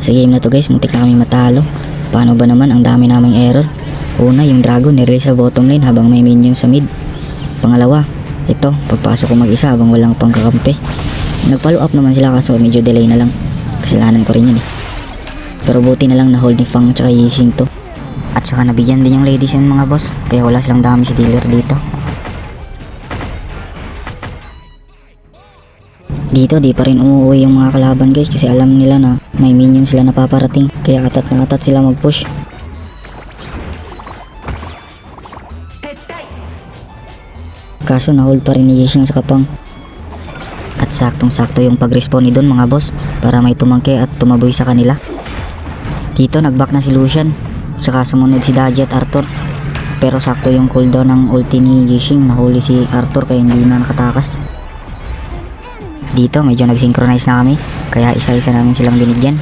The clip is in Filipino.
Sa game na to guys, muntik na kami matalo. Paano ba naman, ang dami naming error. Una, yung dragon nirelease sa bottom lane habang may minion sa mid. Pangalawa, ito, pagpasok ko mag-isa habang walang pang kakampi. Nag-follow up naman sila kaso medyo delay na lang. Kasalanan ko rin yun eh. Pero buti na lang na hold ni Fang tsaka Yixing to. At saka nabigyan din yung ladies yun mga boss, kaya wala silang damage dealer dito. Dito di pa rin umuwi yung mga kalaban guys kasi alam nila na may minion sila na paparating, kaya atat na atat sila mag-push. Kaso na-hold pa rin ni Yixing sa kapang. At saktong sakto yung pag-respawn ni Don mga boss para may tumangke at tumaboy sa kanila. Dito nag-back na si Lucian, saka sumunod si Daji at Arthur. Pero sakto yung cooldown ng ulti ni Yixing, nahuli si Arthur kaya hindi na nakatakas. Dito medyo nag-synchronize na kami, kaya isa-isa namin silang binigyan.